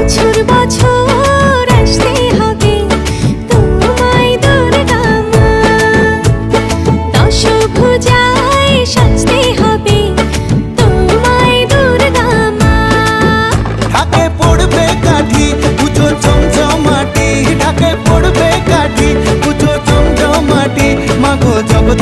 বছর বছর আসতে হবে তোমায় দুর্গা মা, দশভুজায় সাজতে হবে তোমায় দুর্গা মা। ঢাকে পড়বে কাঠি পুজো জমজমাটি, ঢাকে পড়বে কাঠি পুজো জমজমাটি, মাগো জগৎ